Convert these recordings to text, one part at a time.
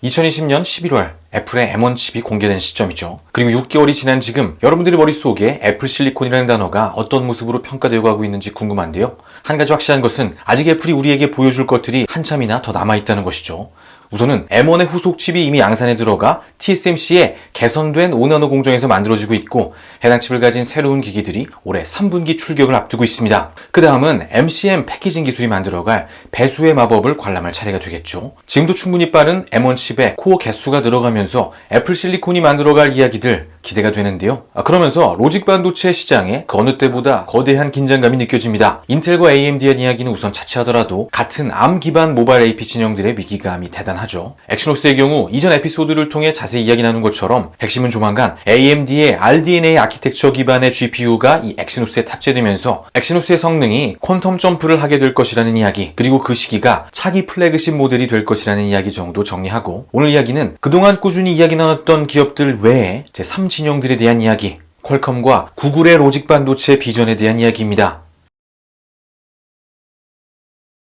2020년 11월 애플의 M1 칩이 공개된 시점이죠. 그리고 6개월이 지난 지금 여러분들의 머릿속에 애플 실리콘이라는 단어가 어떤 모습으로 평가되어 가고 있는지 궁금한데요. 한 가지 확실한 것은 아직 애플이 우리에게 보여줄 것들이 한참이나 더 남아있다는 것이죠. 우선은 M1의 후속 칩이 이미 양산에 들어가 TSMC의 개선된 5나노 공정에서 만들어지고 있고, 해당 칩을 가진 새로운 기기들이 올해 3분기 출격을 앞두고 있습니다. 그 다음은 MCM 패키징 기술이 만들어갈 배수의 마법을 관람할 차례가 되겠죠. 지금도 충분히 빠른 M1 칩에 코어 개수가 들어가면서 애플 실리콘이 만들어갈 이야기들 기대가 되는데요. 그러면서 로직 반도체 시장에 그 어느 때보다 거대한 긴장감이 느껴집니다. 인텔과 AMD의 이야기는 우선 차치하더라도 같은 ARM 기반 모바일 AP 진영들의 위기감이 대단하죠. 엑시노스의 경우 이전 에피소드를 통해 자세히 이야기 나눈 것처럼 핵심은 조만간 AMD의 RDNA 아키텍처 기반의 GPU가 이 엑시노스에 탑재되면서 엑시노스의 성능이 퀀텀 점프를 하게 될 것이라는 이야기, 그리고 그 시기가 차기 플래그십 모델이 될 것이라는 이야기 정도 정리하고, 오늘 이야기는 그동안 꾸준히 이야기 나눴던 기업들 외에 제3진영들에 대한 이야기, 퀄컴과 구글의 로직 반도체 비전에 대한 이야기입니다.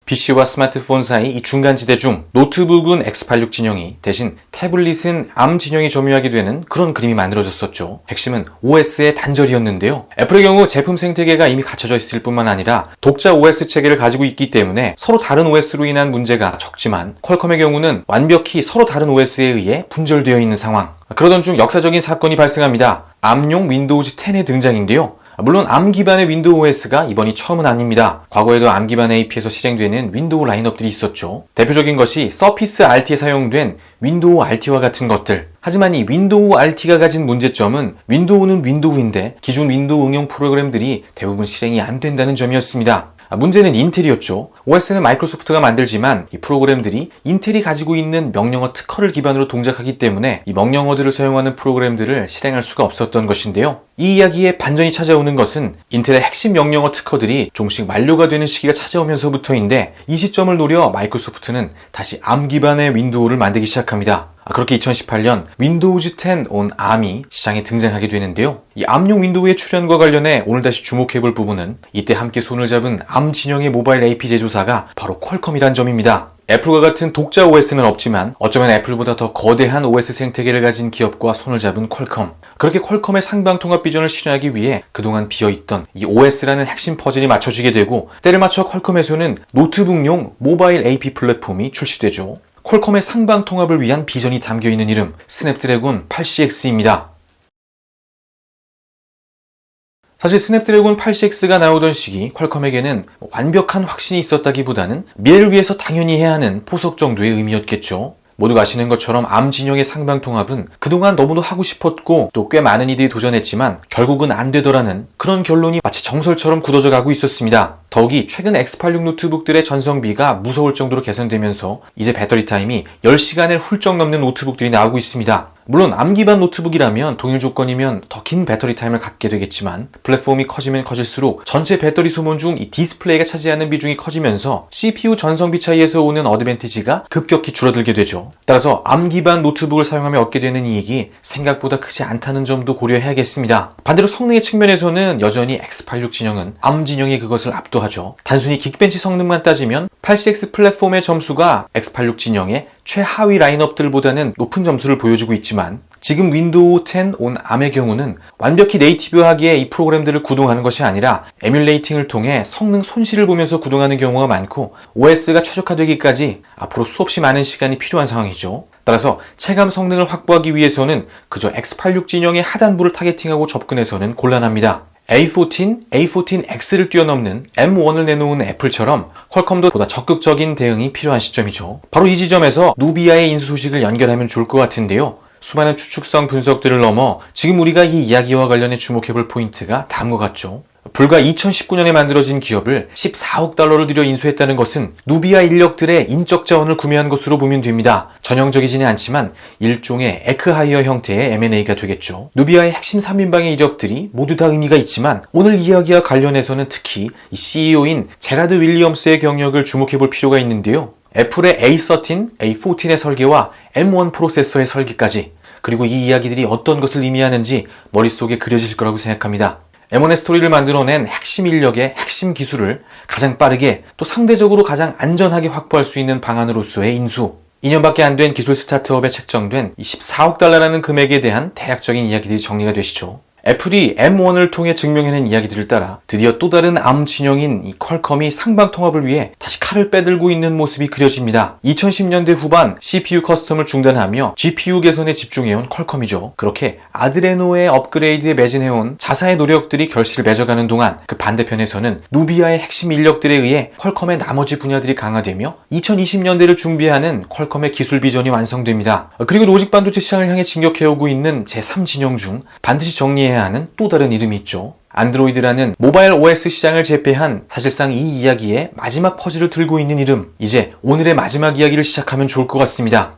PC와 스마트폰 사이 이 중간지대 중 노트북은 X86 진영이, 대신 태블릿은 ARM 진영이 점유하게 되는 그런 그림이 만들어졌었죠. 핵심은 OS의 단절이었는데요. 애플의 경우 제품 생태계가 이미 갖춰져 있을 뿐만 아니라 독자 OS 체계를 가지고 있기 때문에 서로 다른 OS로 인한 문제가 적지만, 퀄컴의 경우는 완벽히 서로 다른 OS에 의해 분절되어 있는 상황. 그러던 중 역사적인 사건이 발생합니다. ARM용 윈도우즈 10의 등장인데요. 물론 ARM 기반의 윈도우 OS가 이번이 처음은 아닙니다. 과거에도 ARM 기반 AP에서 실행되는 윈도우 라인업들이 있었죠. 대표적인 것이 서피스 RT에 사용된 윈도우 RT와 같은 것들. 하지만 이 윈도우 RT가 가진 문제점은 윈도우는 윈도우인데 기존 윈도우 응용 프로그램들이 대부분 실행이 안 된다는 점이었습니다. 문제는 인텔이었죠. OS는 마이크로소프트가 만들지만 이 프로그램들이 인텔이 가지고 있는 명령어 특허를 기반으로 동작하기 때문에 이 명령어들을 사용하는 프로그램들을 실행할 수가 없었던 것인데요. 이 이야기에 반전이 찾아오는 것은 인텔의 핵심 명령어 특허들이 조금씩 만료가 되는 시기가 찾아오면서부터인데, 이 시점을 노려 마이크로소프트는 다시 ARM 기반의 윈도우를 만들기 시작합니다. 그렇게 2018년 윈도우즈 10 on ARM이 시장에 등장하게 되는데요. 이 ARM용 윈도우의 출현과 관련해 오늘 다시 주목해볼 부분은 이때 함께 손을 잡은 ARM 진영의 모바일 AP 제조사가 바로 퀄컴이란 점입니다. 애플과 같은 독자 OS는 없지만 어쩌면 애플보다 더 거대한 OS 생태계를 가진 기업과 손을 잡은 퀄컴. 그렇게 퀄컴의 상방통합 비전을 실현하기 위해 그동안 비어있던 이 OS라는 핵심 퍼즐이 맞춰지게 되고, 때를 맞춰 퀄컴에서는 노트북용 모바일 AP 플랫폼이 출시되죠. 퀄컴의 상방 통합을 위한 비전이 담겨있는 이름, 스냅드래곤 8CX입니다. 사실 스냅드래곤 8CX가 나오던 시기 퀄컴에게는 완벽한 확신이 있었다기보다는 미래를 위해서 당연히 해야 하는 포석 정도의 의미였겠죠. 모두가 아시는 것처럼 ARM 진영의 상방통합은 그동안 너무도 하고 싶었고 또 꽤 많은 이들이 도전했지만 결국은 안 되더라는 그런 결론이 마치 정설처럼 굳어져 가고 있었습니다. 더욱이 최근 X86 노트북들의 전성비가 무서울 정도로 개선되면서 이제 배터리 타임이 10시간을 훌쩍 넘는 노트북들이 나오고 있습니다. 물론 ARM 기반 노트북이라면 동일 조건이면 더 긴 배터리 타임을 갖게 되겠지만, 플랫폼이 커지면 커질수록 전체 배터리 소모 중 이 디스플레이가 차지하는 비중이 커지면서 CPU 전성비 차이에서 오는 어드밴티지가 급격히 줄어들게 되죠. 따라서 ARM 기반 노트북을 사용하며 얻게 되는 이익이 생각보다 크지 않다는 점도 고려해야겠습니다. 반대로 성능의 측면에서는 여전히 X86 진영은 ARM 진영이 그것을 압도하죠. 단순히 긱벤치 성능만 따지면 8CX 플랫폼의 점수가 X86 진영의 최하위 라인업들보다는 높은 점수를 보여주고 있지만, 지금 윈도우 10 on ARM의 경우는 완벽히 네이티브하게 이 프로그램들을 구동하는 것이 아니라 에뮬레이팅을 통해 성능 손실을 보면서 구동하는 경우가 많고, OS가 최적화되기까지 앞으로 수없이 많은 시간이 필요한 상황이죠. 따라서 체감 성능을 확보하기 위해서는 그저 X86 진영의 하단부를 타겟팅하고 접근해서는 곤란합니다. A14, A14X를 뛰어넘는 M1을 내놓은 애플처럼 퀄컴도 보다 적극적인 대응이 필요한 시점이죠. 바로 이 지점에서 누비아의 인수 소식을 연결하면 좋을 것 같은데요. 수많은 추측성 분석들을 넘어 지금 우리가 이 이야기와 관련해 주목해볼 포인트가 다음과 같죠. 불과 2019년에 만들어진 기업을 14억 달러를 들여 인수했다는 것은 누비아 인력들의 인적 자원을 구매한 것으로 보면 됩니다. 전형적이지는 않지만 일종의 에크하이어 형태의 M&A가 되겠죠. 누비아의 핵심 3인방의 이력들이 모두 다 의미가 있지만, 오늘 이야기와 관련해서는 특히 이 CEO인 제라드 윌리엄스의 경력을 주목해볼 필요가 있는데요. 애플의 A13, A14의 설계와 M1 프로세서의 설계까지, 그리고 이 이야기들이 어떤 것을 의미하는지 머릿속에 그려질 거라고 생각합니다. M1의 스토리를 만들어낸 핵심 인력의 핵심 기술을 가장 빠르게 또 상대적으로 가장 안전하게 확보할 수 있는 방안으로서의 인수. 2년밖에 안 된 기술 스타트업에 책정된 14억 달러라는 금액에 대한 대략적인 이야기들이 정리가 되시죠. 애플이 M1을 통해 증명해낸 이야기들을 따라 드디어 또 다른 ARM 진영인 이 퀄컴이 상방 통합을 위해 다시 칼을 빼들고 있는 모습이 그려집니다. 2010년대 후반 CPU 커스텀을 중단하며 GPU 개선에 집중해온 퀄컴이죠. 그렇게 아드레노의 업그레이드에 매진해온 자사의 노력들이 결실을 맺어가는 동안 그 반대편에서는 누비아의 핵심 인력들에 의해 퀄컴의 나머지 분야들이 강화되며 2020년대를 준비하는 퀄컴의 기술 비전이 완성됩니다. 그리고 로직 반도체 시장을 향해 진격해오고 있는 제3진영 중 반드시 정리해야 하는 또 다른 이름이 있죠. 안드로이드라는 모바일 OS 시장을 제패한 사실상 이 이야기의 마지막 퍼즐을 들고 있는 이름, 이제 오늘의 마지막 이야기를 시작하면 좋을 것 같습니다.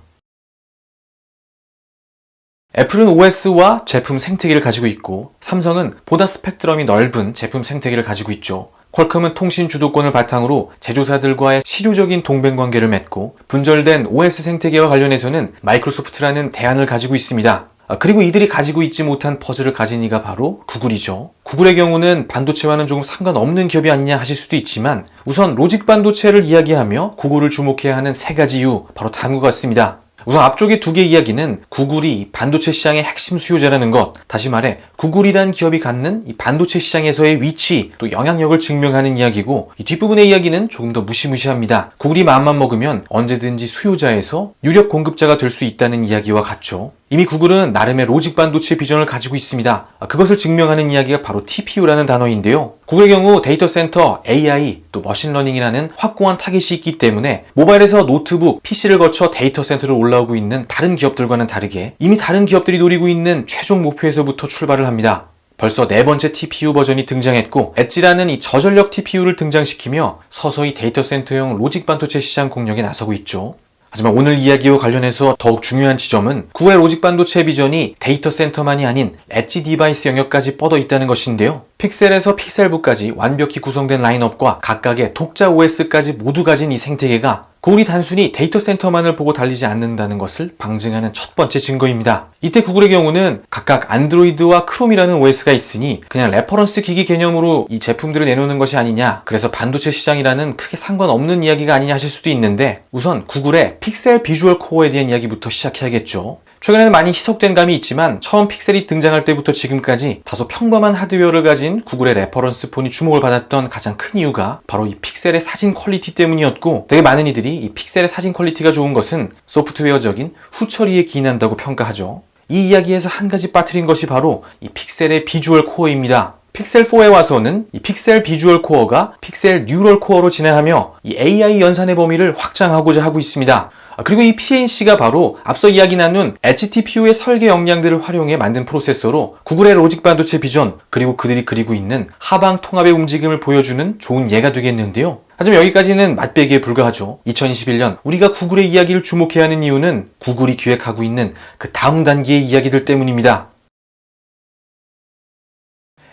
애플은 OS와 제품 생태계를 가지고 있고 삼성은 보다 스펙트럼이 넓은 제품 생태계를 가지고 있죠. 퀄컴은 통신 주도권을 바탕으로 제조사들과의 실효적인 동맹관계를 맺고 분절된 OS 생태계와 관련해서는 마이크로소프트라는 대안을 가지고 있습니다. 그리고 이들이 가지고 있지 못한 퍼즐을 가진 이가 바로 구글이죠. 구글의 경우는 반도체와는 조금 상관없는 기업이 아니냐 하실 수도 있지만 우선 로직 반도체를 이야기하며 구글을 주목해야 하는 세 가지 이유 바로 다음과 같습니다. 우선 앞쪽의 두 개의 이야기는 구글이 반도체 시장의 핵심 수요자라는 것, 다시 말해 구글이란 기업이 갖는 이 반도체 시장에서의 위치 또 영향력을 증명하는 이야기고, 이 뒷부분의 이야기는 조금 더 무시무시합니다. 구글이 마음만 먹으면 언제든지 수요자에서 유력 공급자가 될 수 있다는 이야기와 같죠. 이미 구글은 나름의 로직 반도체 비전을 가지고 있습니다. 그것을 증명하는 이야기가 바로 TPU라는 단어인데요. 구글의 경우 데이터 센터, AI, 또 머신러닝이라는 확고한 타깃이 있기 때문에 모바일에서 노트북, PC를 거쳐 데이터 센터로 올라오고 있는 다른 기업들과는 다르게 이미 다른 기업들이 노리고 있는 최종 목표에서부터 출발을 합니다. 벌써 네 번째 TPU 버전이 등장했고 엣지라는 이 저전력 TPU를 등장시키며 서서히 데이터 센터용 로직 반도체 시장 공략에 나서고 있죠. 하지만 오늘 이야기와 관련해서 더욱 중요한 지점은 구글의 로직 반도체 비전이 데이터 센터만이 아닌 엣지 디바이스 영역까지 뻗어 있다는 것인데요. 픽셀에서 픽셀북까지 완벽히 구성된 라인업과 각각의 독자 OS까지 모두 가진 이 생태계가 구글이 단순히 데이터 센터만을 보고 달리지 않는다는 것을 방증하는 첫 번째 증거입니다. 이때 구글의 경우는 각각 안드로이드와 크롬이라는 OS가 있으니 그냥 레퍼런스 기기 개념으로 이 제품들을 내놓는 것이 아니냐, 그래서 반도체 시장이라는 크게 상관없는 이야기가 아니냐 하실 수도 있는데, 우선 구글의 픽셀 비주얼 코어에 대한 이야기부터 시작해야겠죠. 최근에는 많이 희석된 감이 있지만 처음 픽셀이 등장할 때부터 지금까지 다소 평범한 하드웨어를 가진 구글의 레퍼런스 폰이 주목을 받았던 가장 큰 이유가 바로 이 픽셀의 사진 퀄리티 때문이었고, 되게 많은 이들이 이 픽셀의 사진 퀄리티가 좋은 것은 소프트웨어적인 후처리에 기인한다고 평가하죠. 이 이야기에서 한 가지 빠뜨린 것이 바로 이 픽셀의 비주얼 코어입니다. 픽셀 4에 와서는 이 픽셀 비주얼 코어가 픽셀 뉴럴 코어로 진행하며 이 AI 연산의 범위를 확장하고자 하고 있습니다. 그리고 이 PNC가 바로 앞서 이야기 나눈 HTPU의 설계 역량들을 활용해 만든 프로세서로 구글의 로직 반도체 비전, 그리고 그들이 그리고 있는 하방 통합의 움직임을 보여주는 좋은 예가 되겠는데요. 하지만 여기까지는 맛배기에 불과하죠. 2021년 우리가 구글의 이야기를 주목해야 하는 이유는 구글이 기획하고 있는 그 다음 단계의 이야기들 때문입니다.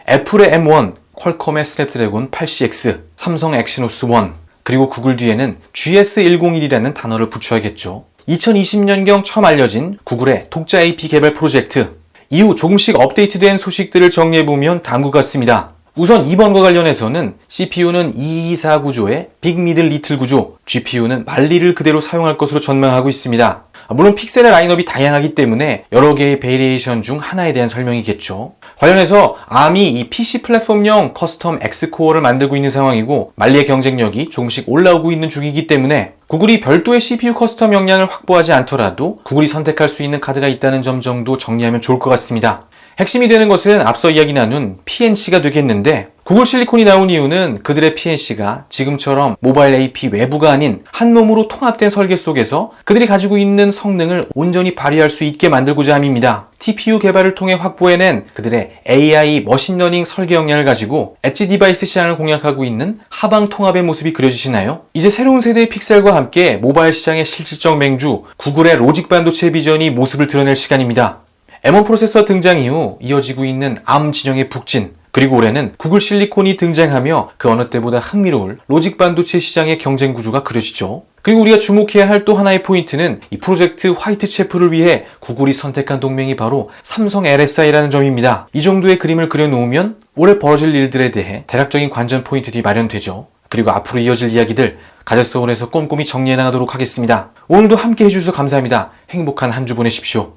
애플의 M1, 퀄컴의 스냅드래곤 8CX, 삼성 엑시노스 1, 그리고 구글 뒤에는 GS101이라는 단어를 붙여야겠죠. 2020년경 처음 알려진 구글의 독자 AP 개발 프로젝트, 이후 조금씩 업데이트된 소식들을 정리해보면 다음과 같습니다. 우선 2번과 관련해서는 CPU는 224 구조의 빅 미들 리틀 구조, GPU는 말리를 그대로 사용할 것으로 전망하고 있습니다. 물론 픽셀의 라인업이 다양하기 때문에 여러 개의 베리에이션 중 하나에 대한 설명이겠죠. 관련해서 ARM이 이 PC 플랫폼용 커스텀 X코어를 만들고 있는 상황이고 말리의 경쟁력이 조금씩 올라오고 있는 중이기 때문에 구글이 별도의 CPU 커스텀 역량을 확보하지 않더라도 구글이 선택할 수 있는 카드가 있다는 점 정도 정리하면 좋을 것 같습니다. 핵심이 되는 것은 앞서 이야기 나눈 PNC가 되겠는데, 구글 실리콘이 나온 이유는 그들의 PNC가 지금처럼 모바일 AP 외부가 아닌 한 몸으로 통합된 설계 속에서 그들이 가지고 있는 성능을 온전히 발휘할 수 있게 만들고자 함입니다. TPU 개발을 통해 확보해낸 그들의 AI 머신러닝 설계 역량을 가지고 엣지 디바이스 시장을 공략하고 있는 하방 통합의 모습이 그려지시나요? 이제 새로운 세대의 픽셀과 함께 모바일 시장의 실질적 맹주 구글의 로직 반도체 비전이 모습을 드러낼 시간입니다. M1 프로세서 등장 이후 이어지고 있는 ARM 진영의 북진, 그리고 올해는 구글 실리콘이 등장하며 그 어느 때보다 흥미로울 로직 반도체 시장의 경쟁 구조가 그려지죠. 그리고 우리가 주목해야 할 또 하나의 포인트는 이 프로젝트 화이트체프를 위해 구글이 선택한 동맹이 바로 삼성 LSI라는 점입니다. 이 정도의 그림을 그려놓으면 올해 벌어질 일들에 대해 대략적인 관전 포인트들이 마련되죠. 그리고 앞으로 이어질 이야기들, 가제서울에서 꼼꼼히 정리해 나가도록 하겠습니다. 오늘도 함께 해주셔서 감사합니다. 행복한 한 주 보내십시오.